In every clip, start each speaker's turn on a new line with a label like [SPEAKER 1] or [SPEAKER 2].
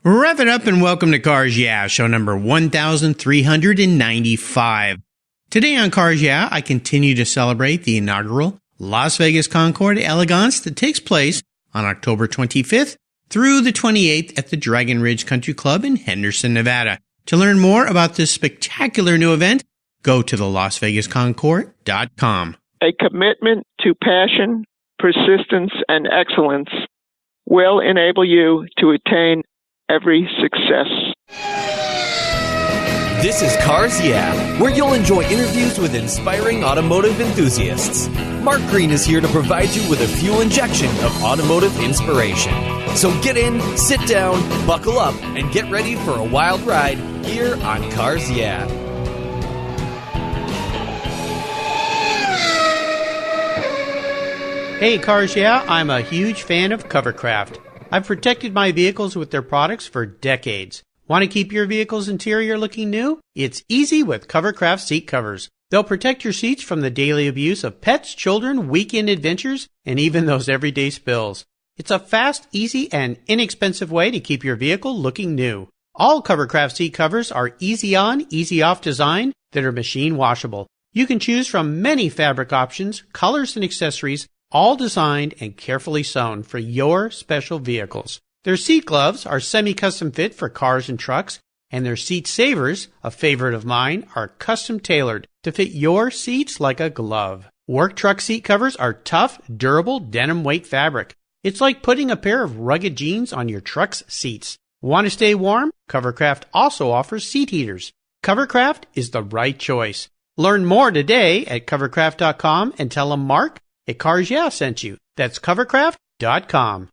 [SPEAKER 1] Rev it up and welcome to Cars Yeah, show number 1395. Today on Cars Yeah, I continue to celebrate the inaugural Las Vegas Concours d'Elegance that takes place on October 25th through the 28th at the Dragon Ridge Country Club in Henderson, Nevada. To learn more about this spectacular new event, go to the LasVegasConcours.com.
[SPEAKER 2] A commitment to passion, persistence, and excellence will enable you to attain every success.
[SPEAKER 3] This is Cars Yeah, where you'll enjoy interviews with inspiring automotive enthusiasts. Mark Green is here to provide you with a fuel injection of automotive inspiration. So get in, sit down, buckle up, and get ready for a wild ride here on Cars Yeah.
[SPEAKER 1] Hey Cars Yeah, I'm a huge fan of Covercraft. I've protected my vehicles with their products for decades. Want to keep your vehicle's interior looking new? It's easy with Covercraft seat covers. They'll protect your seats from the daily abuse of pets, children, weekend adventures, and even those everyday spills. It's a fast, easy, and inexpensive way to keep your vehicle looking new. All Covercraft seat covers are easy on, easy off design that are machine washable. You can choose from many fabric options, colors, and accessories, all designed and carefully sewn for your special vehicles. Their seat gloves are semi-custom fit for cars and trucks, and their seat savers, a favorite of mine, are custom tailored to fit your seats like a glove. Work truck seat covers are tough, durable, denim weight fabric. It's like putting a pair of rugged jeans on your truck's seats. Want to stay warm? Covercraft also offers seat heaters. Covercraft is the right choice. Learn more today at covercraft.com and tell them Mark at Cars Yeah sent you. That's covercraft.com.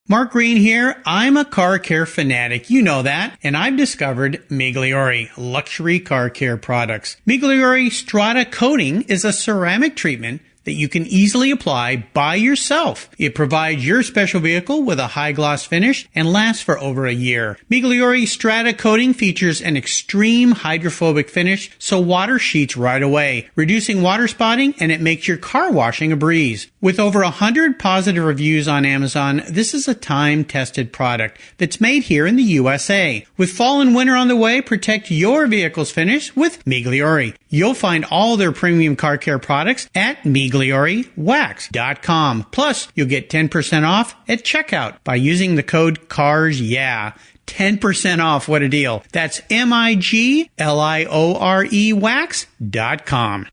[SPEAKER 1] Mark Green here. I'm a car care fanatic. You know that. And I've discovered Migliore luxury car care products. Migliore Strata Coating is a ceramic treatment that you can easily apply by yourself. It provides your special vehicle with a high gloss finish and lasts for over a year. Migliore Strata Coating features an extreme hydrophobic finish so water sheets right away, reducing water spotting, and it makes your car washing a breeze. With over 100 positive reviews on Amazon, this is a time-tested product that's made here in the USA. With fall and winter on the way, protect your vehicle's finish with Migliore. You'll find all their premium car care products at MiglioreWax.com. Plus, you'll get 10% off at checkout by using the code CARSYEAH. 10% off. What a deal. That's MiglioreWax.com.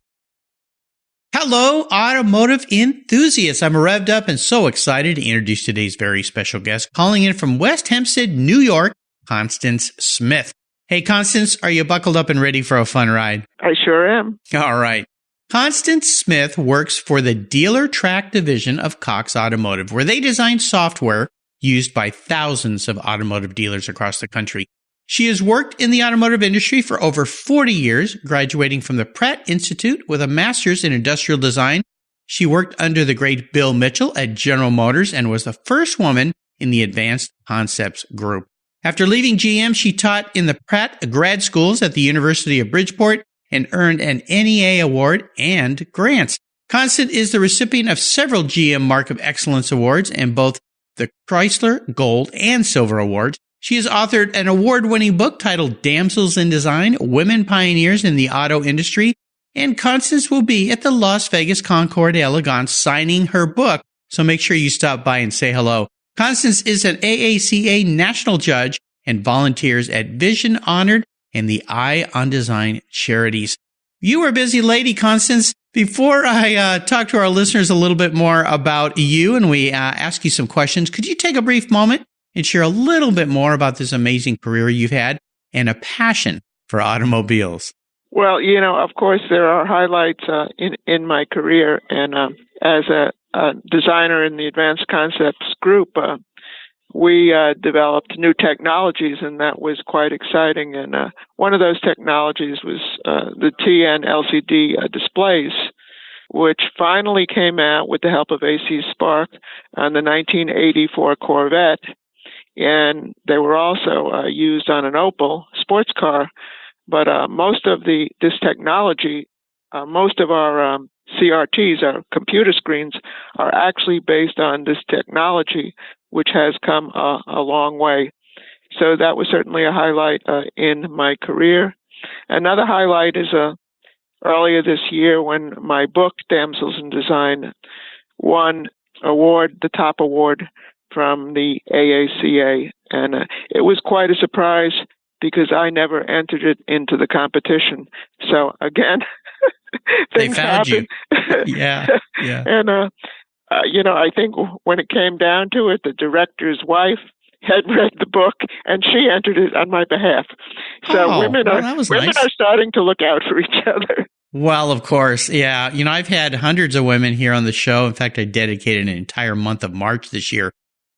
[SPEAKER 1] Hello, automotive enthusiasts. I'm revved up and so excited to introduce today's very special guest, calling in from West Hempstead, New York, Constance Smith. Hey, Constance, are you buckled up and ready for a fun ride?
[SPEAKER 2] I sure am.
[SPEAKER 1] All right. Constance Smith works for the Dealertrack division of Cox Automotive, where they design software used by thousands of automotive dealers across the country. She has worked in the automotive industry for over 40 years, graduating from the Pratt Institute with a master's in industrial design. She worked under the great Bill Mitchell at General Motors and was the first woman in the Advanced Concepts group. After leaving GM, she taught in the Pratt Grad schools at the University of Bridgeport and earned an NEA Award and Grant. Constance is the recipient of several GM Mark of Excellence Awards and both the Chrysler Gold and Silver Awards. She has authored an award-winning book titled Damsels in Design, Women Pioneers in the Auto Industry, and Constance will be at the Las Vegas Concours d'Elegance signing her book, so make sure you stop by and say hello. Constance is an AACA National Judge and volunteers at Vision Honored and the Eye on Design charities. You are a busy lady, Constance. Before I talk to our listeners a little bit more about you and we ask you some questions, could you take a brief moment and share a little bit more about this amazing career you've had and a passion for automobiles?
[SPEAKER 2] Well, of course, there are highlights in my career. And as a designer in the Advanced Concepts group, we developed new technologies, and that was quite exciting. And one of those technologies was the TN LCD displays, which finally came out with the help of AC Spark on the 1984 Corvette. And they were also used on an Opel sports car. But most of this technology, most of our CRTs, our computer screens, are actually based on this technology, which has come a long way. So that was certainly a highlight in my career. Another highlight is earlier this year when my book, Damsels in Design, won the top award from the AACA. And it was quite a surprise because I never entered it into the competition. So again, things happen.
[SPEAKER 1] Yeah.
[SPEAKER 2] And, I think when it came down to it, the director's wife had read the book, and she entered it on my behalf. So women are starting to look out for each other.
[SPEAKER 1] Well, of course, yeah. I've had hundreds of women here on the show. In fact, I dedicated an entire month of March this year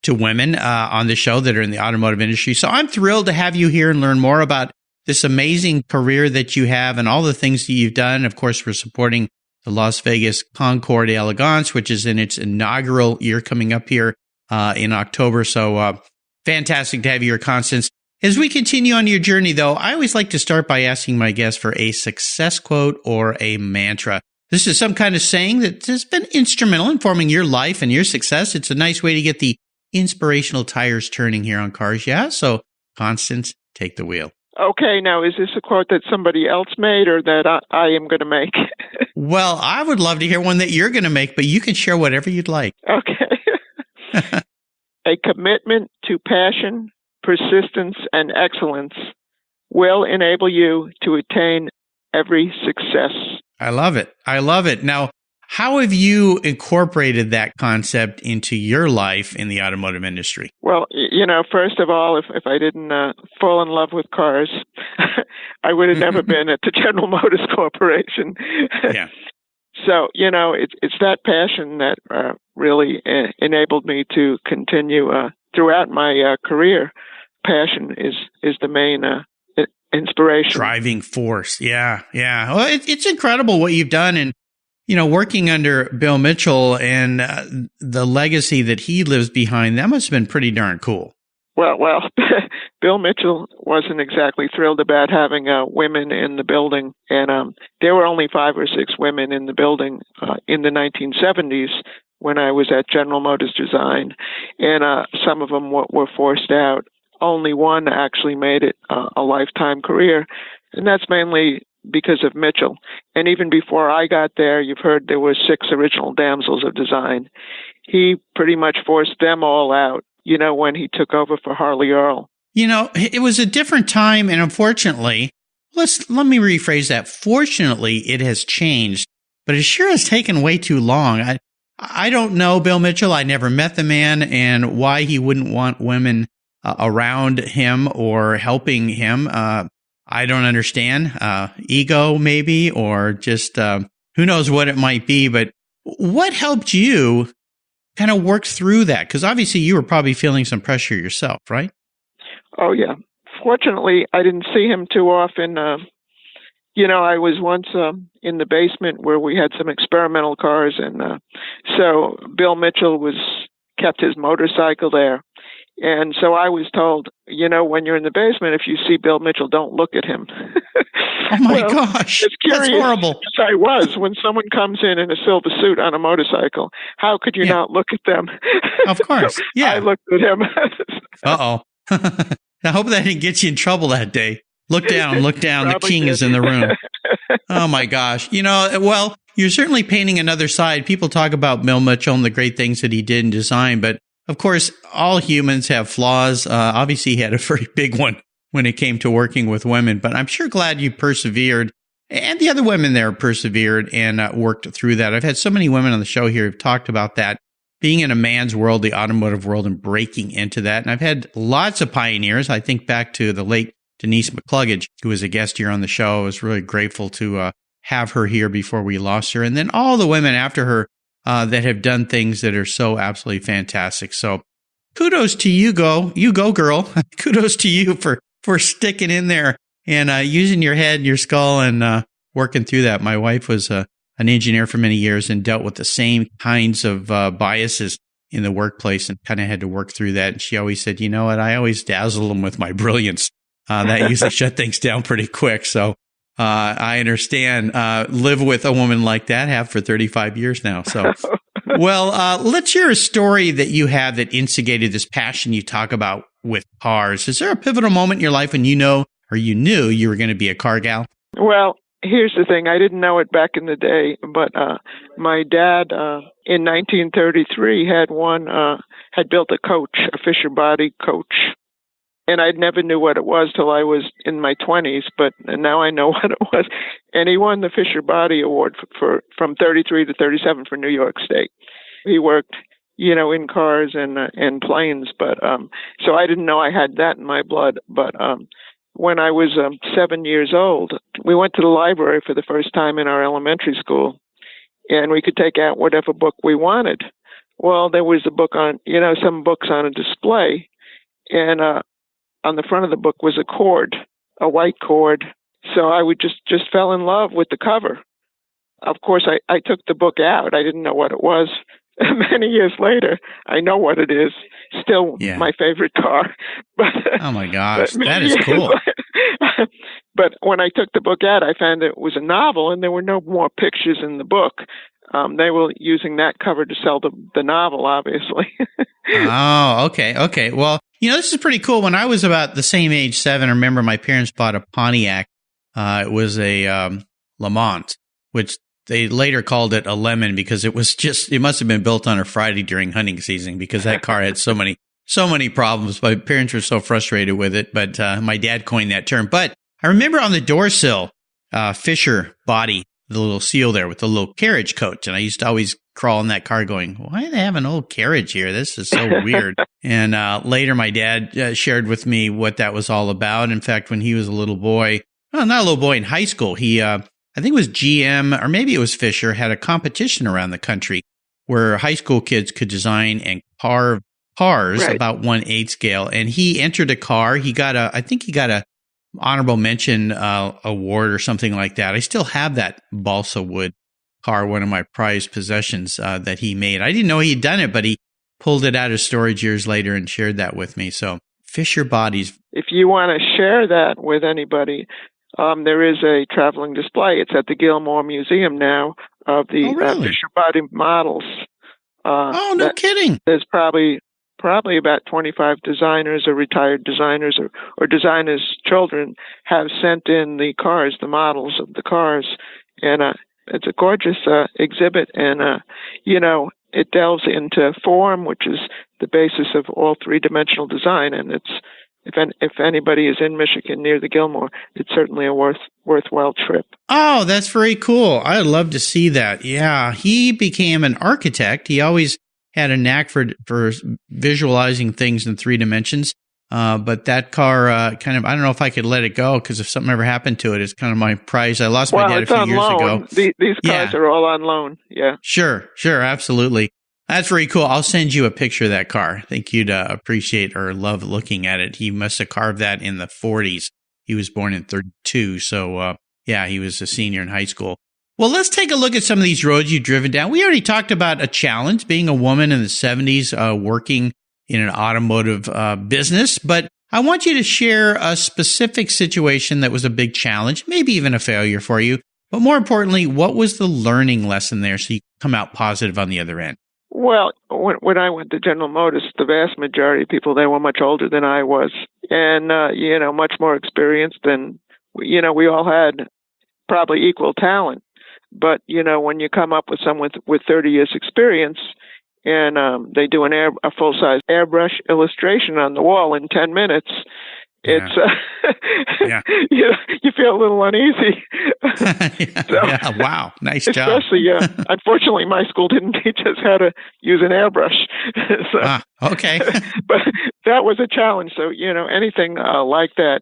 [SPEAKER 1] to women on the show that are in the automotive industry. So I'm thrilled to have you here and learn more about this amazing career that you have and all the things that you've done. Of course, we're supporting the Las Vegas Concours d'Elegance, which is in its inaugural year coming up here in October. So fantastic to have you here, Constance. As we continue on your journey, though, I always like to start by asking my guests for a success quote or a mantra. This is some kind of saying that has been instrumental in forming your life and your success. It's a nice way to get the inspirational tires turning here on Cars Yeah. So, Constance, take the wheel.
[SPEAKER 2] Okay, now is this a quote that somebody else made or that I am going to make?
[SPEAKER 1] Well, I would love to hear one that you're going to make, but you can share whatever you'd like.
[SPEAKER 2] Okay. A commitment to passion, persistence, and excellence will enable you to attain every success.
[SPEAKER 1] I love it. Now, how have you incorporated that concept into your life in the automotive industry?
[SPEAKER 2] Well, first of all, if I didn't fall in love with cars, I would have never been at the General Motors Corporation.
[SPEAKER 1] Yeah.
[SPEAKER 2] So, it's that passion that really enabled me to continue throughout my career. Passion is the main inspiration.
[SPEAKER 1] Driving force. Yeah. Well, it's incredible what you've done. And, working under Bill Mitchell and the legacy that he lives behind, that must have been pretty darn cool.
[SPEAKER 2] Well, Bill Mitchell wasn't exactly thrilled about having women in the building, and there were only 5 or 6 women in the building in the 1970s when I was at General Motors Design, and some of them were forced out. Only one actually made it a lifetime career, and that's mainly because of Mitchell. And even before I got there, you've heard there were 6 original Damsels of Design. He pretty much forced them all out, when he took over for Harley Earl.
[SPEAKER 1] It was a different time, and unfortunately, let me rephrase that. Fortunately, it has changed, but it sure has taken way too long. I don't know Bill Mitchell. I never met the man, and why he wouldn't want women around him or helping him, I don't understand. Ego, maybe, or just who knows what it might be. But what helped you kind of work through that? Because obviously you were probably feeling some pressure yourself, right?
[SPEAKER 2] Oh, yeah. Fortunately, I didn't see him too often. I was once in the basement where we had some experimental cars, and so Bill Mitchell kept his motorcycle there. And so I was told, when you're in the basement, if you see Bill Mitchell, don't look at him.
[SPEAKER 1] Oh, my gosh.
[SPEAKER 2] It's curious.
[SPEAKER 1] That's horrible.
[SPEAKER 2] Yes, I was. When someone comes in a silver suit on a motorcycle, how could you not look at them?
[SPEAKER 1] Of course. Yeah.
[SPEAKER 2] I looked at him.
[SPEAKER 1] Uh-oh. I hope that didn't get you in trouble that day. Look down. The king is in the room. Oh, my gosh. Well, you're certainly painting another side. People talk about Bill Mitchell and the great things that he did in design, but of course, all humans have flaws. Obviously, he had a very big one when it came to working with women, but I'm sure glad you persevered, and the other women there persevered and worked through that. I've had so many women on the show here who've talked about that, being in a man's world, the automotive world, and breaking into that. And I've had lots of pioneers. I think back to the late Denise McCluggage, who was a guest here on the show. I was really grateful to have her here before we lost her. And then all the women after her that have done things that are so absolutely fantastic. So kudos to you, girl. Kudos to you for sticking in there and using your head and your skull and working through that. My wife was an engineer for many years and dealt with the same kinds of biases in the workplace and kind of had to work through that. And she always said, you know what, I always dazzle them with my brilliance. That usually shut things down pretty quick. So I understand. Live with a woman like that, have for 35 years now. So, well, let's hear a story that you have that instigated this passion you talk about with cars. Is there a pivotal moment in your life when you knew you were going to be a car gal?
[SPEAKER 2] Well, here's the thing. I didn't know it back in the day, but my dad in 1933 had built a coach, a Fisher body coach. And I never knew what it was till I was in my 20s, but now I know what it was. And he won the Fisher Body Award for from 33 to 37 for New York State. He worked, in cars and planes, but so I didn't know I had that in my blood. But when I was 7 years old, we went to the library for the first time in our elementary school, and we could take out whatever book we wanted. Well, there was a book on, some books on a display, and on the front of the book was a cord, a white cord. So I would just fell in love with the cover. Of course, I took the book out. I didn't know what it was. Many years later, I know what it is. Still my favorite car. But,
[SPEAKER 1] oh my gosh, that is cool.
[SPEAKER 2] But when I took the book out, I found it was a novel, and there were no more pictures in the book. They were using that cover to sell the novel, obviously.
[SPEAKER 1] Oh, okay. Well, this is pretty cool. When I was about the same age, 7, I remember my parents bought a Pontiac. It was a Lamont, which they later called it a Lemon because it must have been built on a Friday during hunting season because that car had so many problems. My parents were so frustrated with it, but my dad coined that term. But I remember on the door sill, Fisher body, the little seal there with the little carriage coach. And I used to always crawl in that car going, why do they have an old carriage here? This is so weird. And later my dad shared with me what that was all about. In fact, when he was a little boy, not a little boy in high school, he, I think it was GM or maybe it was Fisher, had a competition around the country where high school kids could design and carve cars about 1/8 scale. And he entered a car. I think he got a honorable mention award or something like that. I still have that balsa wood car, one of my prized possessions that he made. I didn't know he had done it, but he pulled it out of storage years later and shared that with me. So Fisher bodies. If
[SPEAKER 2] you want to share that with anybody, there is a traveling display. It's at the Gilmore Museum now of the Fisher body models.
[SPEAKER 1] No kidding.
[SPEAKER 2] There's probably about 25 designers or retired designers or designers' children have sent in the cars, the models of the cars. And it's a gorgeous exhibit. And, it delves into form, which is the basis of all three-dimensional design. And if anybody is in Michigan near the Gilmore, it's certainly a worthwhile trip.
[SPEAKER 1] Oh, that's very cool. I'd love to see that. Yeah, he became an architect. He always had a knack for visualizing things in 3 dimensions. But that car I don't know if I could let it go because if something ever happened to it, it's kind of my prize. I lost my dad a few years ago.
[SPEAKER 2] These cars are all on loan. Yeah.
[SPEAKER 1] Sure. Absolutely. That's very cool. I'll send you a picture of that car. I think you'd appreciate or love looking at it. He must have carved that in the 40s. He was born in 32. So, he was a senior in high school. Well, let's take a look at some of these roads you've driven down. We already talked about a challenge, being a woman in the 70s, working in an automotive business. But I want you to share a specific situation that was a big challenge, maybe even a failure for you. But more importantly, what was the learning lesson there so you come out positive on the other end?
[SPEAKER 2] Well, when I went to General Motors, the vast majority of people there were much older than I was and, much more experienced than, we all had probably equal talent. But, when you come up with someone with 30 years experience and they do a full-size airbrush illustration on the wall in 10 minutes, it's you feel a little uneasy.
[SPEAKER 1] Wow, nice job.
[SPEAKER 2] Especially, unfortunately, my school didn't teach us how to use an airbrush.
[SPEAKER 1] Okay.
[SPEAKER 2] But that was a challenge. So, anything like that,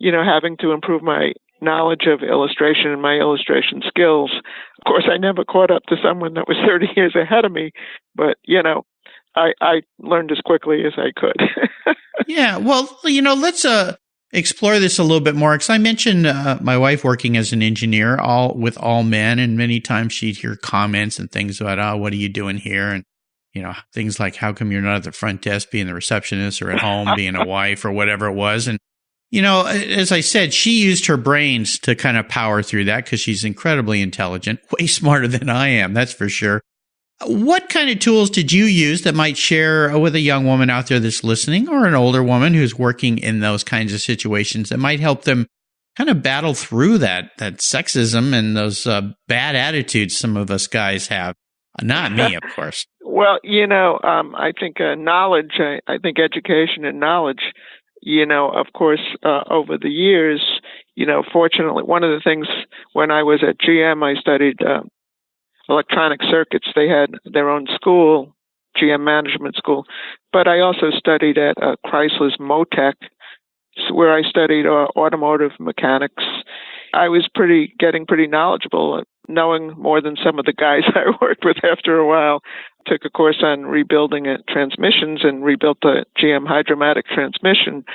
[SPEAKER 2] having to improve my knowledge of illustration and my illustration skills. Of course, I never caught up to someone that was 30 years ahead of me, but, I learned as quickly as I could.
[SPEAKER 1] Yeah, well, let's explore this a little bit more, because I mentioned my wife working as an engineer, with all men, and many times she'd hear comments and things about, what are you doing here? And, things like, how come you're not at the front desk being the receptionist or at home being a wife or whatever it was? And, as I said, she used her brains to kind of power through that because she's incredibly intelligent, way smarter than I am, that's for sure. What kind of tools did you use that might share with a young woman out there that's listening, or an older woman who's working in those kinds of situations, that might help them kind of battle through that sexism and those bad attitudes some of us guys have? Not me, of course.
[SPEAKER 2] Well, I think knowledge, I think education and knowledge, of course, over the years, fortunately, one of the things when I was at GM, I studied electronic circuits. They had their own school, GM management school, but I also studied at Chrysler's Motec, where I studied automotive mechanics. I was getting pretty knowledgeable, knowing more than some of the guys I worked with after a while. Took a course on rebuilding transmissions and rebuilt the GM hydromatic transmission.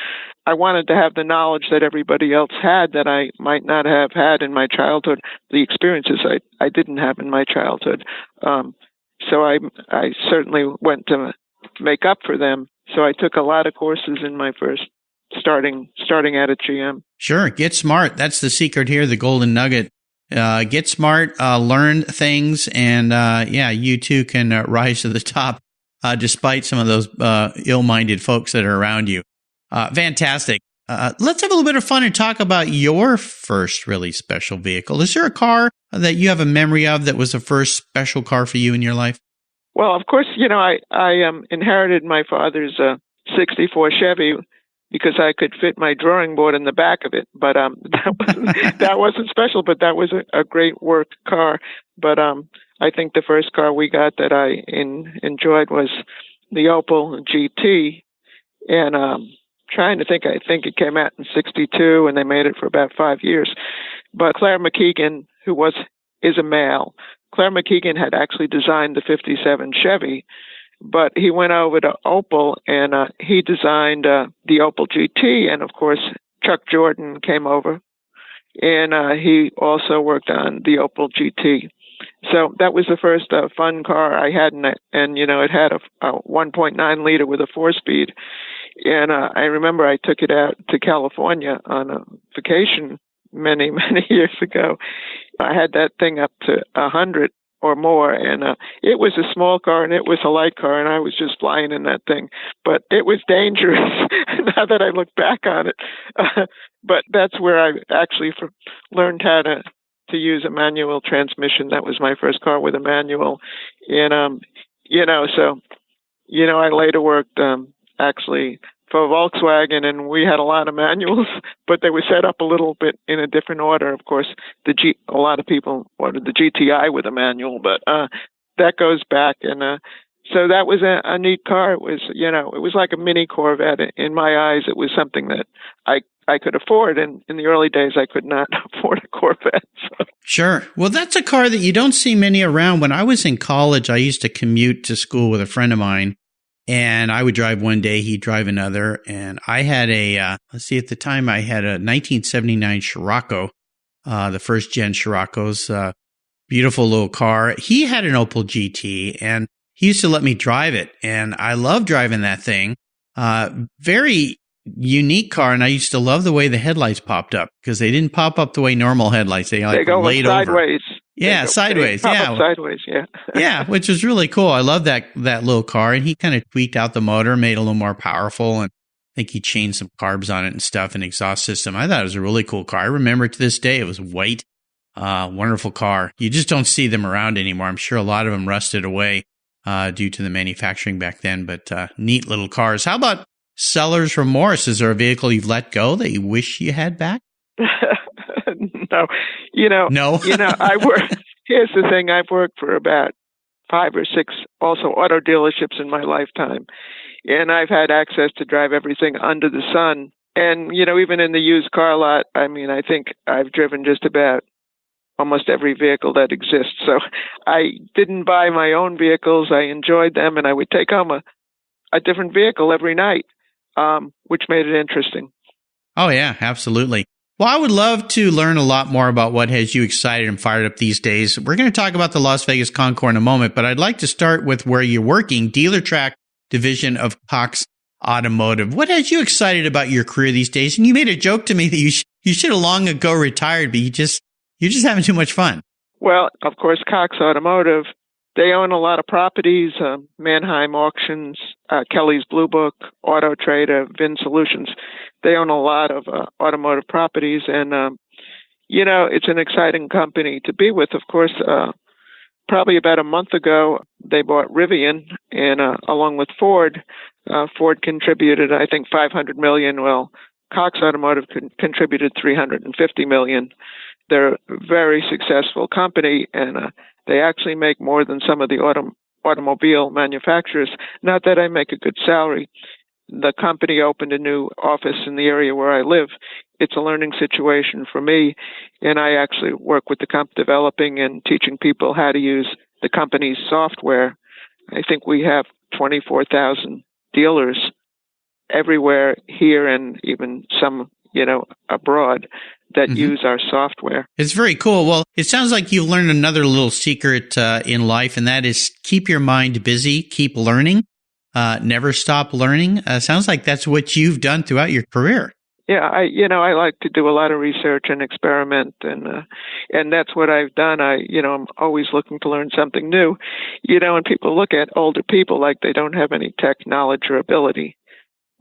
[SPEAKER 2] I wanted to have the knowledge that everybody else had that I might not have had in my childhood, the experiences I didn't have in my childhood. So I certainly went to make up for them. So I took a lot of courses in my first starting out at GM.
[SPEAKER 1] Sure. Get smart. That's the secret here, the golden nugget. Get smart, learn things, and you too can rise to the top despite some of those ill-minded folks that are around you. Fantastic. Let's have a little bit of fun and talk about your first really special vehicle. Is there a car that you have a memory of that was the first special car for you in your life?
[SPEAKER 2] Well, of course, I inherited my father's 64 Chevy because I could fit my drawing board in the back of it. But that wasn't special, but that was a great work car. But I think the first car we got that I enjoyed was the Opel GT. And trying to think, I think it came out in 62, and they made it for about 5 years. But Claire McKeegan, who is a male, Claire McKeegan had actually designed the 57 Chevy, but he went over to Opel and he designed the Opel GT. And of course, Chuck Jordan came over and he also worked on the Opel GT. So that was the first fun car I had in it. And, it had a 1.9 liter with a 4-speed. And I remember I took it out to California on a vacation many, many years ago. I had that thing up to 100 or more, and it was a small car and it was a light car, and I was just flying in that thing. But it was dangerous now that I look back on it. But that's where I actually learned how to use a manual transmission. That was my first car with a manual. And, I later worked actually for Volkswagen, and we had a lot of manuals, but they were set up a little bit in a different order. Of course, a lot of people ordered the GTI with a manual, but that goes back. And so that was a neat car. It was, it was like a mini Corvette. In my eyes, it was something that I could afford. And in the early days, I could not afford a Corvette. So.
[SPEAKER 1] Sure. Well, that's a car that you don't see many around. When I was in college, I used to commute to school with a friend of mine. And I would drive one day, he'd drive another. And I had at the time I had a 1979 Scirocco, the first gen Scirocco's, beautiful little car. He had an Opel GT and he used to let me drive it. And I loved driving that thing. Very unique car. And I used to love the way the headlights popped up because they didn't pop up the way normal headlights. They
[SPEAKER 2] go
[SPEAKER 1] laid
[SPEAKER 2] sideways.
[SPEAKER 1] Over. Yeah, sideways.
[SPEAKER 2] Yeah, sideways. Yeah,
[SPEAKER 1] yeah, which was really cool. I love that little car, and he kind of tweaked out the motor, made it a little more powerful, and I think he changed some carbs on it and stuff, and exhaust system. I thought it was a really cool car. I remember it to this day. It was white, wonderful car. You just don't see them around anymore. I'm sure a lot of them rusted away due to the manufacturing back then. But neat little cars. How about seller's remorse? Is there a vehicle you've let go that you wish you had back?
[SPEAKER 2] No.
[SPEAKER 1] No.
[SPEAKER 2] I work. Here's the thing. I've worked for about 5 or 6 also auto dealerships in my lifetime. And I've had access to drive everything under the sun. And, even in the used car lot, I think I've driven just about almost every vehicle that exists. So I didn't buy my own vehicles. I enjoyed them, and I would take home a different vehicle every night, which made it interesting.
[SPEAKER 1] Oh, yeah, absolutely. Well, I would love to learn a lot more about what has you excited and fired up these days. We're going to talk about the Las Vegas Concours in a moment, but I'd like to start with where you're working, Dealertrack division of Cox Automotive. What has you excited about your career these days? And you made a joke to me that you should have long ago retired, but you're just having too much fun.
[SPEAKER 2] Well, of course, Cox Automotive They own a lot of properties, Mannheim Auctions, Kelly's Blue Book, Auto Trader, Vin Solutions. They own a lot of automotive properties, and, it's an exciting company to be with. Of course, probably about a month ago, they bought Rivian, and along with Ford, Ford contributed, I think, $500 million. Well, Cox Automotive contributed $350 million. They're a very successful company, and they actually make more than some of the automobile manufacturers. Not that I make a good salary. The company opened a new office in the area where I live. It's a learning situation for me, and I actually work with the company developing and teaching people how to use the company's software. I think we have 24,000 dealers everywhere here and even some, abroad that use our software.
[SPEAKER 1] It's very cool. Well, it sounds like you've learned another little secret in life, and that is keep your mind busy, keep learning, never stop learning. Sounds like that's what you've done throughout your career.
[SPEAKER 2] Yeah, I like to do a lot of research and experiment, and that's what I've done. I'm always looking to learn something new. And people look at older people like they don't have any tech knowledge or ability.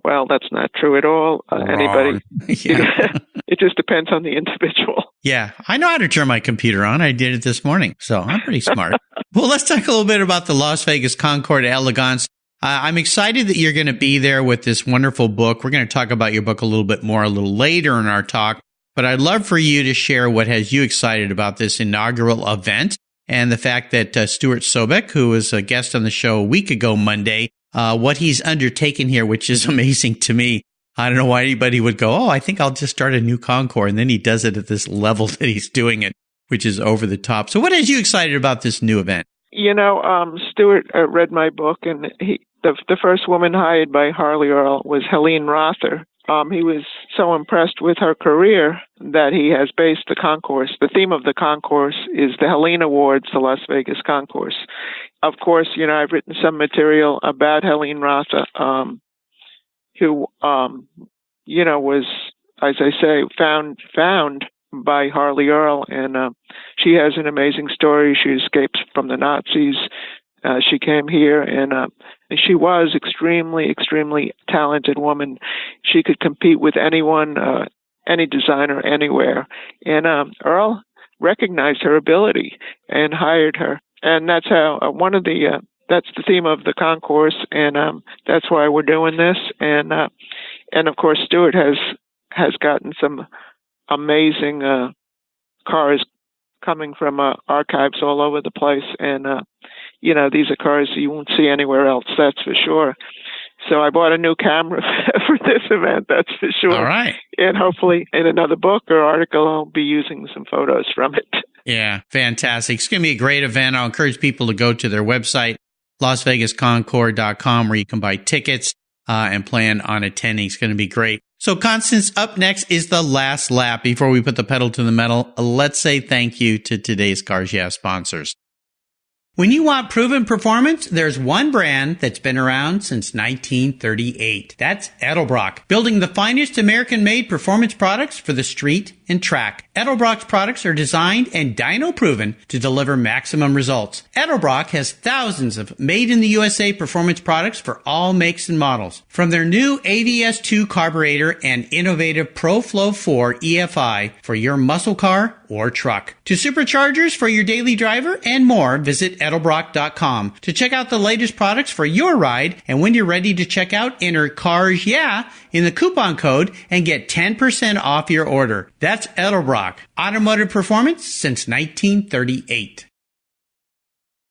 [SPEAKER 2] Well, that's not true at all. Anybody, it just depends on the individual.
[SPEAKER 1] Yeah, I know how to turn my computer on. I did it this morning, so I'm pretty smart. Well, let's talk a little bit about the Las Vegas Concours d'Elegance. I'm excited that you're going to be there with this wonderful book. We're going to talk about your book a little bit more a little later in our talk, but I'd love for you to share what has you excited about this inaugural event and the fact that Stuart Sobek, who was a guest on the show a week ago Monday, what he's undertaken here, which is amazing to me. I don't know why anybody would go, I think I'll just start a new Concours, and then he does it at this level that he's doing it, which is over the top. So what has you excited about this new event?
[SPEAKER 2] Stuart read my book, and the first woman hired by Harley Earl was Helene Rother. He was so impressed with her career that he has based the concourse. The theme of the concourse is the Helene Awards, the Las Vegas Concours. Of course, I've written some material about Helene Rother, who, was, as I say, found by Harley Earl, and she has an amazing story. She escaped from the Nazis. She came here, and she was extremely, extremely talented woman. She could compete with anyone, any designer, anywhere. And Earl recognized her ability and hired her. And that's how that's the theme of the concourse, and that's why we're doing this. And of course, Stuart has gotten some amazing cars coming from archives all over the place, and these are cars you won't see anywhere else, that's for sure. So I bought a new camera for this event, that's for sure.
[SPEAKER 1] All right.
[SPEAKER 2] And hopefully in another book or article, I'll be using some photos from it.
[SPEAKER 1] Yeah, fantastic. It's going to be a great event. I'll encourage people to go to their website, LasVegasConcours.com, where you can buy tickets and plan on attending. It's going to be great. So, Constance, up next is the last lap. Before we put the pedal to the metal, let's say thank you to today's Cars Yeah sponsors. When you want proven performance, there's one brand that's been around since 1938. That's Edelbrock, building the finest American-made performance products for the street and track. Edelbrock's products are designed and dyno-proven to deliver maximum results. Edelbrock has thousands of made-in-the-USA performance products for all makes and models. From their new AVS2 carburetor and innovative ProFlow 4 EFI for your muscle car or truck, to superchargers for your daily driver and more, visit Edelbrock.com to check out the latest products for your ride. And when you're ready to check out, enter Cars Yeah in the coupon code and get 10% off your order. That's Edelbrock, automotive performance since 1938.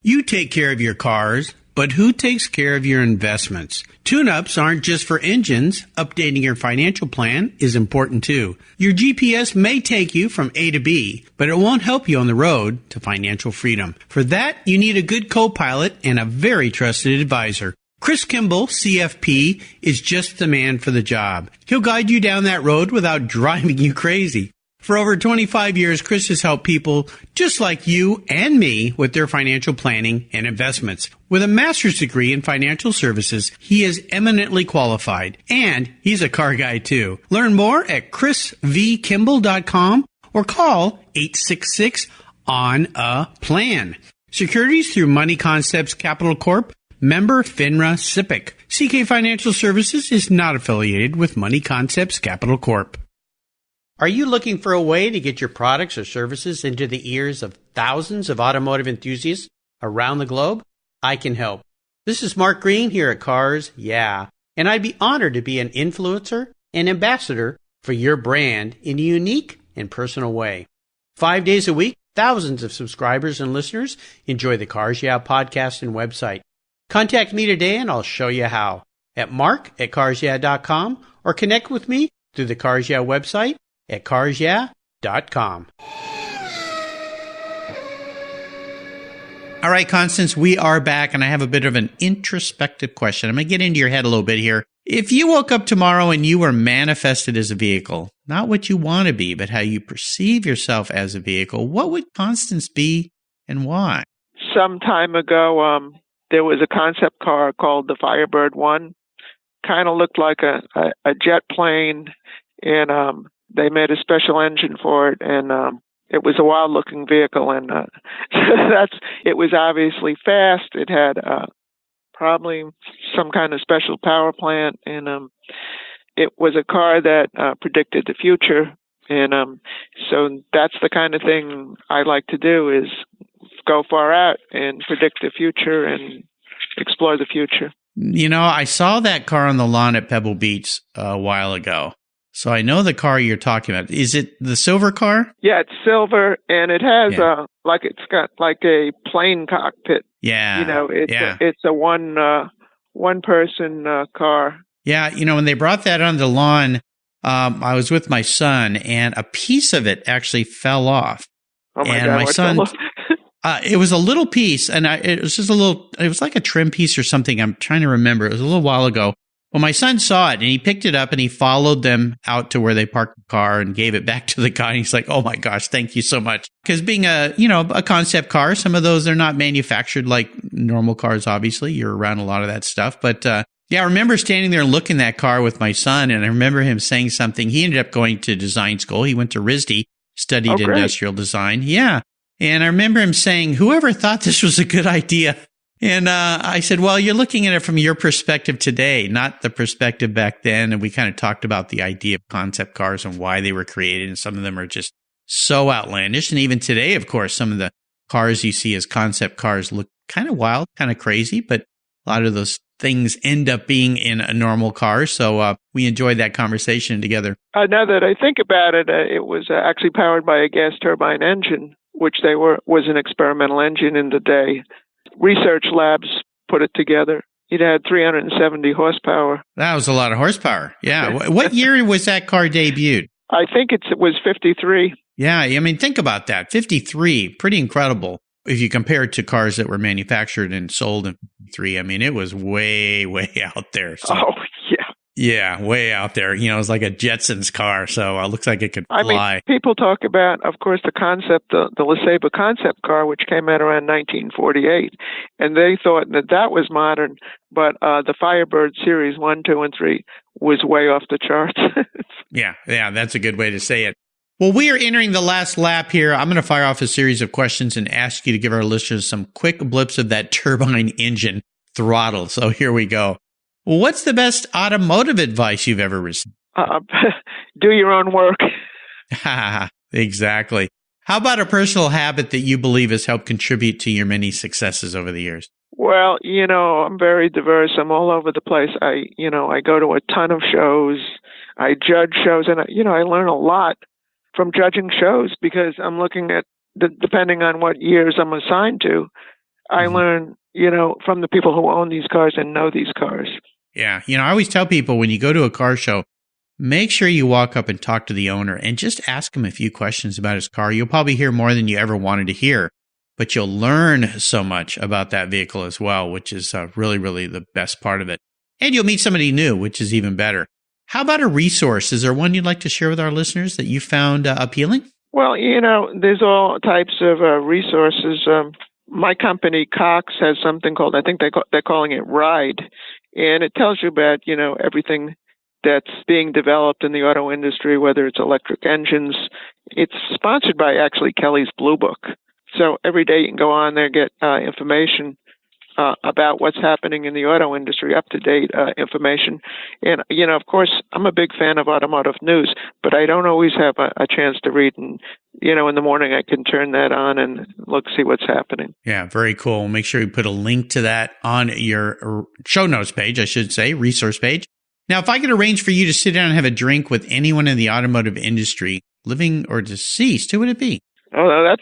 [SPEAKER 1] You take care of your cars, but who takes care of your investments? Tune-ups aren't just for engines. Updating your financial plan is important too. Your GPS may take you from A to B, but it won't help you on the road to financial freedom. For that, you need a good co-pilot and a very trusted advisor. Chris Kimball, CFP, is just the man for the job. He'll guide you down that road without driving you crazy. For over 25 years, Chris has helped people just like you and me with their financial planning and investments. With a master's degree in financial services, he is eminently qualified. And he's a car guy, too. Learn more at chrisvkimball.com or call 866-ON-A-PLAN. Securities through Money Concepts Capital Corp. Member FINRA SIPC. CK Financial Services is not affiliated with Money Concepts Capital Corp. Are you looking for a way to get your products or services into the ears of thousands of automotive enthusiasts around the globe? I can help. This is Mark Green here at Cars Yeah, and I'd be honored to be an influencer and ambassador for your brand in a unique and personal way. 5 days a week, thousands of subscribers and listeners enjoy the Cars Yeah podcast and website. Contact me today and I'll show you how at mark@carsyeah.com or connect with me through the Cars Yeah website at carsyeah.com. All right, Constance, we are back, and I have a bit of an introspective question. I'm going to get into your head a little bit here. If you woke up tomorrow and you were manifested as a vehicle, not what you want to be, but how you perceive yourself as a vehicle, what would Constance be and why?
[SPEAKER 2] Some time ago, there was a concept car called the Firebird 1. Kind of looked like a jet plane, and they made a special engine for it, and it was a wild-looking vehicle, and it was obviously fast. It had probably some kind of special power plant, and it was a car that predicted the future. And so that's the kind of thing I like to do, is go far out and predict the future and explore the future.
[SPEAKER 1] You know, I saw that car on the lawn at Pebble Beach a while ago. So I know the car you're talking about. Is it the silver car?
[SPEAKER 2] Yeah, it's silver, and it has it's got like a plane cockpit.
[SPEAKER 1] Yeah,
[SPEAKER 2] you know, it's a one person car.
[SPEAKER 1] Yeah, you know, when they brought that on the lawn, I was with my son, and a piece of it actually fell off.
[SPEAKER 2] Oh my God!
[SPEAKER 1] My son, it was a little piece, and it was just a little. It was like a trim piece or something. I'm trying to remember. It was a little while ago. Well, my son saw it, and he picked it up, and he followed them out to where they parked the car and gave it back to the guy. And he's like, "Oh my gosh, thank you so much." Because being a concept car, some of those are not manufactured like normal cars. Obviously, you're around a lot of that stuff. But I remember standing there looking at that car with my son, and I remember him saying something. He ended up going to design school. He went to RISD, studied industrial design. Yeah, and I remember him saying, "Whoever thought this was a good idea?" And I said, well, you're looking at it from your perspective today, not the perspective back then. And we kind of talked about the idea of concept cars and why they were created. And some of them are just so outlandish. And even today, of course, some of the cars you see as concept cars look kind of wild, kind of crazy. But a lot of those things end up being in a normal car. So we enjoyed that conversation together.
[SPEAKER 2] Now that I think about it, it was actually powered by a gas turbine engine, which was an experimental engine in the day. Research labs put it together. It had 370 horsepower.
[SPEAKER 1] That was a lot of horsepower. Yeah. What year was that car debuted?
[SPEAKER 2] I think it was 53.
[SPEAKER 1] Yeah. I mean, think about that. 53. Pretty incredible. If you compare it to cars that were manufactured and sold in 53, I mean, it was way, way out there. So,
[SPEAKER 2] oh, yeah.
[SPEAKER 1] Yeah, way out there. You know, it's like a Jetsons car, so it looks like it could fly.
[SPEAKER 2] I mean, people talk about, of course, the concept, the LeSabre concept car, which came out around 1948, and they thought that was modern, but the Firebird Series 1, 2, and 3 was way off the charts.
[SPEAKER 1] Yeah, that's a good way to say it. Well, we are entering the last lap here. I'm going to fire off a series of questions and ask you to give our listeners some quick blips of that turbine engine throttle. So here we go. What's the best automotive advice you've ever received?
[SPEAKER 2] Do your own work.
[SPEAKER 1] Exactly. How about a personal habit that you believe has helped contribute to your many successes over the years?
[SPEAKER 2] Well, I'm very diverse. I'm all over the place. I go to a ton of shows. I judge shows, and I learn a lot from judging shows because I'm looking at depending on what years I'm assigned to. I learn, from the people who own these cars and know these cars.
[SPEAKER 1] Yeah. I always tell people when you go to a car show, make sure you walk up and talk to the owner and just ask him a few questions about his car. You'll probably hear more than you ever wanted to hear, but you'll learn so much about that vehicle as well, which is really, really the best part of it. And you'll meet somebody new, which is even better. How about a resource? Is there one you'd like to share with our listeners that you found appealing?
[SPEAKER 2] Well, there's all types of resources. My company, Cox, has something called, I think they're calling it Ride. And it tells you about, everything that's being developed in the auto industry, whether it's electric engines. It's sponsored by, actually, Kelly's Blue Book So every day you can go on there, get information about what's happening in the auto industry, up-to-date information. And, of course, I'm a big fan of automotive news, but I don't always have a chance to read. And, in the morning I can turn that on and see what's happening.
[SPEAKER 1] Yeah, very cool. Make sure you put a link to that on your show notes page, I should say, resource page. Now, if I could arrange for you to sit down and have a drink with anyone in the automotive industry, living or deceased, who would it be?
[SPEAKER 2] Oh,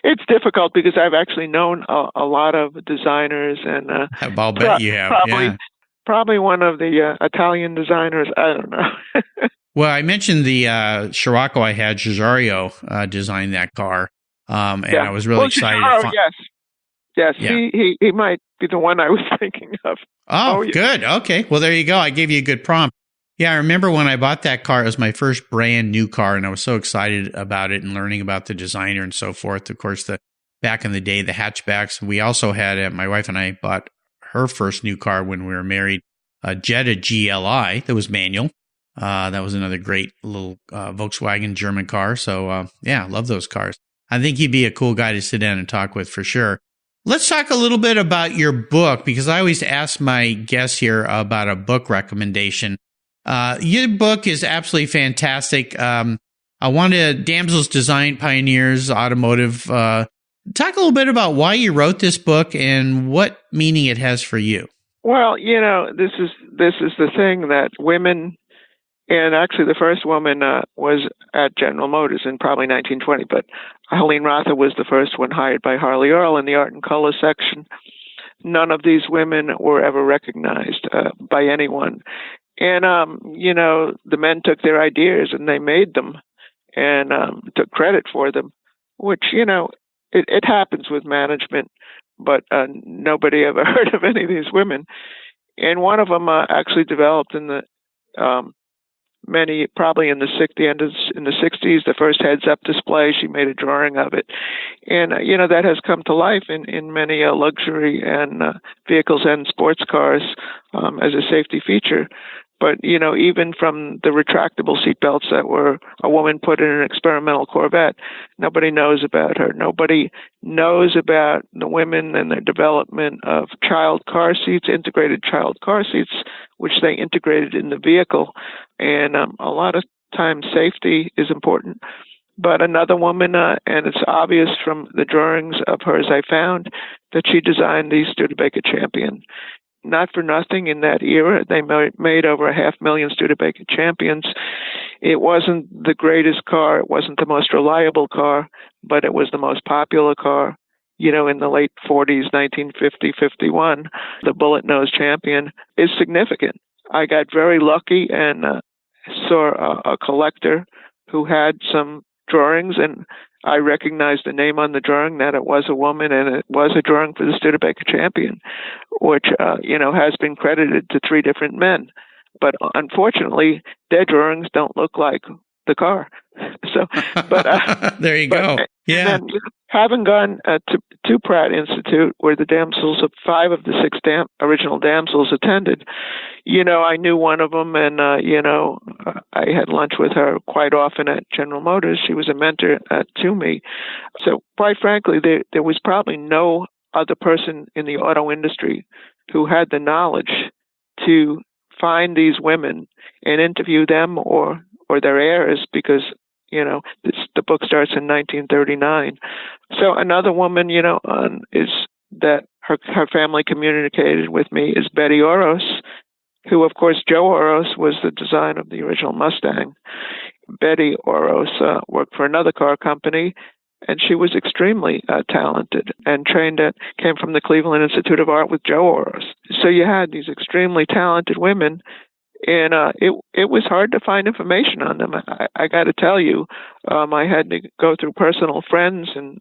[SPEAKER 2] it's difficult because I've actually known a lot of designers, and
[SPEAKER 1] I'll bet you have.
[SPEAKER 2] Probably one of the Italian designers. I don't know.
[SPEAKER 1] Well, I mentioned the Scirocco I had. Cesario designed that car, and I was really excited.
[SPEAKER 2] Yes. Yeah. He might be the one I was thinking of.
[SPEAKER 1] Oh, good. Okay. Well, there you go. I gave you a good prompt. Yeah, I remember when I bought that car, it was my first brand new car, and I was so excited about it and learning about the designer and so forth. Of course, back in the day, the hatchbacks. We also had, my wife and I bought her first new car when we were married, a Jetta GLI that was manual. That was another great little Volkswagen German car. So, I love those cars. I think he'd be a cool guy to sit down and talk with for sure. Let's talk a little bit about your book, because I always ask my guests here about a book recommendation. Your book is absolutely fantastic. I wanted Damsels Design Pioneers Automotive. Talk a little bit about why you wrote this book and what meaning it has for you.
[SPEAKER 2] Well, this is the thing that women, and actually the first woman was at General Motors in probably 1920, but Helene Rother was the first one hired by Harley Earl in the art and color section. None of these women were ever recognized by anyone. And, the men took their ideas and they made them and took credit for them, which, it happens with management, but nobody ever heard of any of these women. And one of them actually developed in the probably in the 60s, the first heads-up display. She made a drawing of it. And, that has come to life in many luxury and vehicles and sports cars as a safety feature. But, even from the retractable seatbelts that a woman put in an experimental Corvette, nobody knows about her. Nobody knows about the women and their development of child car seats, integrated child car seats, which they integrated in the vehicle. And a lot of times safety is important. But another woman, and it's obvious from the drawings of hers I found, that she designed the Studebaker Champion. Not for nothing, in that era, they made over 500,000 Studebaker Champions. It wasn't the greatest car. It wasn't the most reliable car, but it was the most popular car. In the late 40s, 1950, 51, the Bullet Nose Champion is significant. I got very lucky and saw a collector who had some drawings, and I recognized the name on the drawing that it was a woman, and it was a drawing for the Studebaker Champion, which, has been credited to 3 different men. But unfortunately, their drawings don't look like the car. So, but
[SPEAKER 1] there you go. Yeah.
[SPEAKER 2] And then, having gone to Pratt Institute, where the Damsels of 5 of the 6 original Damsels attended, I knew one of them, and I had lunch with her quite often at General Motors. She was a mentor to me. So, quite frankly, there was probably no other person in the auto industry who had the knowledge to find these women and interview them or their heirs, because the book starts in 1939. So another woman, is that her family communicated with me is Betty Oros, who, of course, Joe Oros was the designer of the original Mustang. Betty Oros worked for another car company, and she was extremely talented and came from the Cleveland Institute of Art with Joe Oros. So you had these extremely talented women. And it was hard to find information on them. I got to tell you, I had to go through personal friends and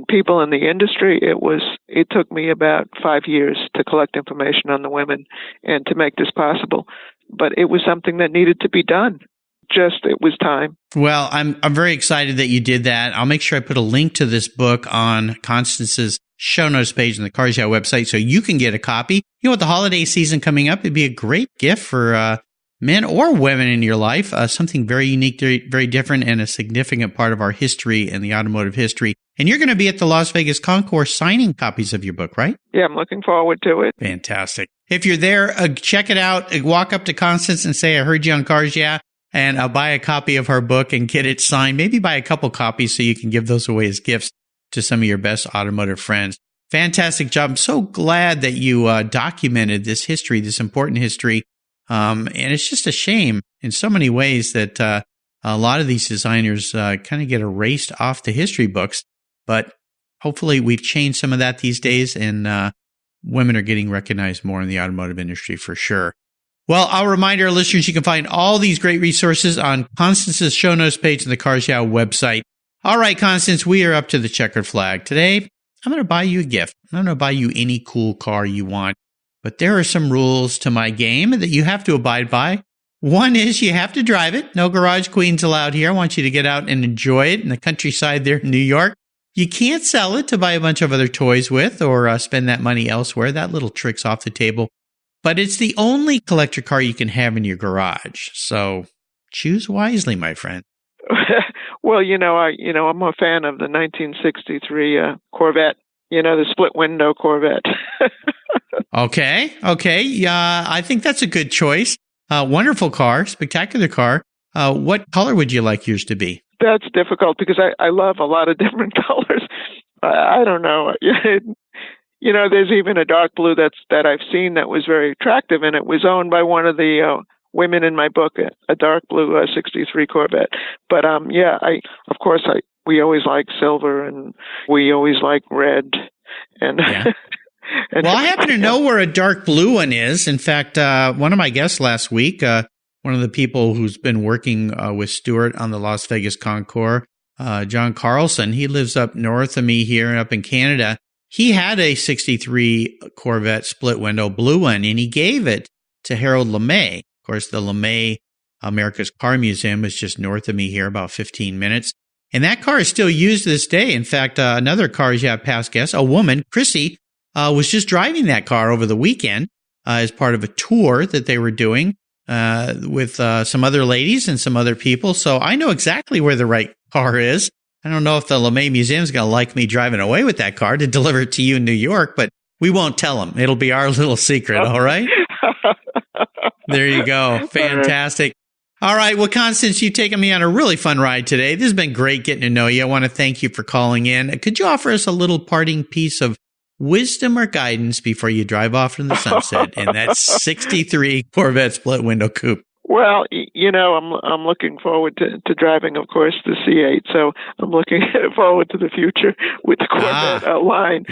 [SPEAKER 2] people in the industry. It took me about 5 years to collect information on the women and to make this possible. But it was something that needed to be done. It was time.
[SPEAKER 1] Well, I'm very excited that you did that. I'll make sure I put a link to this book on Constance's show notes page on the Cars Yeah website so you can get a copy. With the holiday season coming up, it'd be a great gift for men or women in your life, something very unique, very different, and a significant part of our history and the automotive history. And you're going to be at the Las Vegas Concours signing copies of your book, right?
[SPEAKER 2] Yeah, I'm looking forward to it.
[SPEAKER 1] Fantastic. If you're there, check it out. Walk up to Constance and say, I heard you on Cars Yeah, and I'll buy a copy of her book and get it signed. Maybe buy a couple copies so you can give those away as gifts to some of your best automotive friends. Fantastic job. I'm so glad that you documented this history, this important history. And it's just a shame in so many ways that a lot of these designers kind of get erased off the history books. But hopefully we've changed some of that these days, and women are getting recognized more in the automotive industry for sure. Well, I'll remind our listeners you can find all these great resources on Constance's show notes page on the Cars Yeah website. All right, Constance, we are up to the checkered flag. Today, I'm going to buy you a gift. I'm going to buy you any cool car you want. But there are some rules to my game that you have to abide by. One is you have to drive it. No garage queens allowed here. I want you to get out and enjoy it in the countryside there in New York. You can't sell it to buy a bunch of other toys with or spend that money elsewhere. That little trick's off the table. But it's the only collector car you can have in your garage. So choose wisely, my friend.
[SPEAKER 2] Well, I'm a fan of the 1963 Corvette. The split window Corvette.
[SPEAKER 1] Okay. Yeah, I think that's a good choice. Wonderful car, spectacular car. What color would you like yours to be?
[SPEAKER 2] That's difficult because I love a lot of different colors. I don't know. There's even a dark blue that I've seen that was very attractive, and it was owned by one of the women in my book, a dark blue 63 Corvette. But we always like silver, and we always like red. And
[SPEAKER 1] yeah. Well, I happen to know where a dark blue one is. In fact, one of my guests last week, one of the people who's been working with Stuart on the Las Vegas Concours, John Carlson, he lives up north of me here and up in Canada. He had a 63 Corvette split window blue one, and he gave it to Harold LeMay. Of course, the LeMay America's Car Museum is just north of me here, about 15 minutes. And that car is still used to this day. In fact, another Cars Yeah past guest, a woman, Chrissy, was just driving that car over the weekend as part of a tour that they were doing with some other ladies and some other people. So I know exactly where the right car is. I don't know if the LeMay Museum is going to like me driving away with that car to deliver it to you in New York, but we won't tell them. It'll be our little secret, all right? There you go. Fantastic. All right. Well, Constance, you've taken me on a really fun ride today. This has been great getting to know you. I want to thank you for calling in. Could you offer us a little parting piece of wisdom or guidance before you drive off into the sunset in that 63 Corvette split window coupe?
[SPEAKER 2] Well, I'm looking forward to driving, of course, the C8. So I'm looking forward to the future with the Corvette line,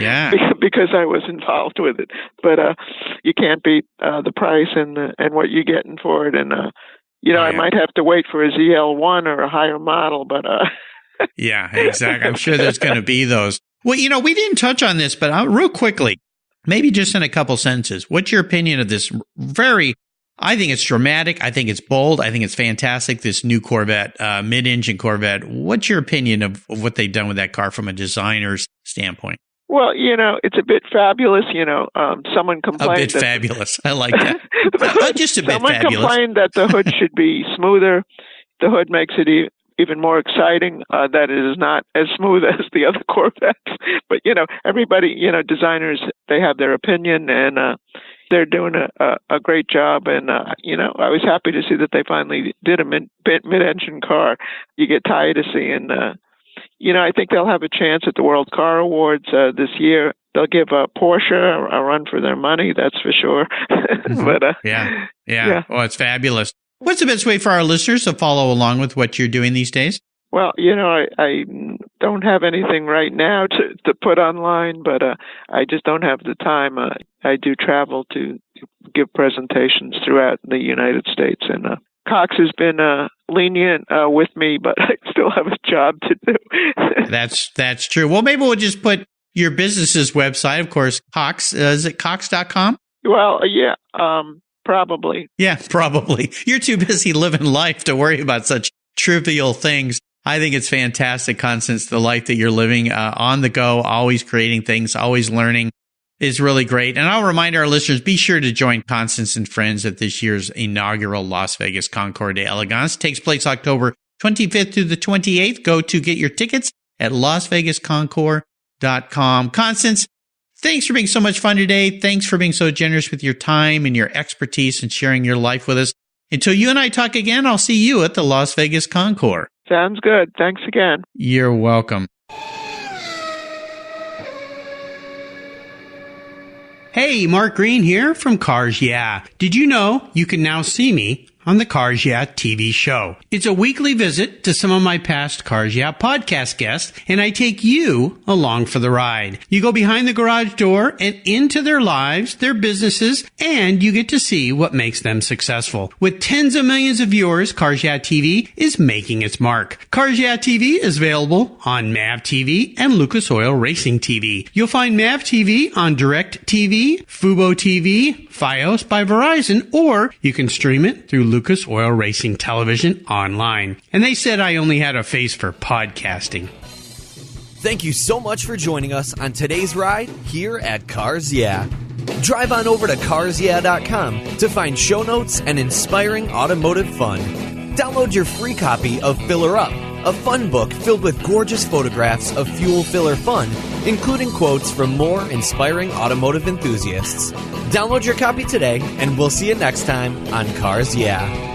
[SPEAKER 2] because I was involved with it. But you can't beat the price and what you're getting for it. And I might have to wait for a ZL1 or a higher model, but
[SPEAKER 1] yeah, exactly. I'm sure there's going to be those. Well, we didn't touch on this, but real quickly, maybe just in a couple sentences, what's your opinion of this I think it's dramatic. I think it's bold. I think it's fantastic. This new Corvette, mid-engine Corvette. What's your opinion of what they've done with that car from a designer's standpoint?
[SPEAKER 2] Well, it's a bit fabulous. Someone complained.
[SPEAKER 1] A bit fabulous. I like that. Just a bit fabulous.
[SPEAKER 2] Someone complained that the hood should be smoother. The hood makes it even more exciting. That it is not as smooth as the other Corvettes. But, everybody, designers, they have their opinion, and they're doing a great job. And, I was happy to see that they finally did a mid-engine car. You get tired of seeing, I think they'll have a chance at the World Car Awards this year. They'll give Porsche a run for their money, that's for sure. But
[SPEAKER 1] yeah. Oh, it's fabulous. What's the best way for our listeners to follow along with what you're doing these days?
[SPEAKER 2] Well, I don't have anything right now to put online, but I just don't have the time. I do travel to give presentations throughout the United States, and Cox has been lenient with me, but I still have a job to do.
[SPEAKER 1] That's true. Well, maybe we'll just put your business's website, of course, Cox. Is it Cox.com?
[SPEAKER 2] Well, yeah, probably.
[SPEAKER 1] Yeah, probably. You're too busy living life to worry about such trivial things. I think it's fantastic, Constance, the life that you're living on the go, always creating things, always learning is really great. And I'll remind our listeners, be sure to join Constance and friends at this year's inaugural Las Vegas Concours d'Elegance. It takes place October 25th through the 28th. Go to get your tickets at LasVegasConcours.com. Constance, thanks for being so much fun today. Thanks for being so generous with your time and your expertise and sharing your life with us. Until you and I talk again, I'll see you at the Las Vegas Concours.
[SPEAKER 2] Sounds good. Thanks again.
[SPEAKER 1] You're welcome. Hey, Mark Green here from Cars Yeah. Did you know you can now see me on the Cars Yeah TV show? It's a weekly visit to some of my past Cars Yeah podcast guests, and I take you along for the ride. You go behind the garage door and into their lives, their businesses, and you get to see what makes them successful. With tens of millions of viewers, Cars Yeah TV is making its mark. Cars Yeah TV is available on MAV TV and Lucas Oil Racing TV. You'll find MAV TV on Direct TV, Fubo TV, Fios by Verizon, or you can stream it through Lucas Oil Racing Television online. And they said I only had a face for podcasting.
[SPEAKER 3] Thank you so much for joining us on today's ride here at Cars Yeah. Drive on over to carsyeah.com to find show notes and inspiring automotive fun. Download your free copy of Filler Up, a fun book filled with gorgeous photographs of fuel filler fun, including quotes from more inspiring automotive enthusiasts. Download your copy today, and we'll see you next time on Cars Yeah.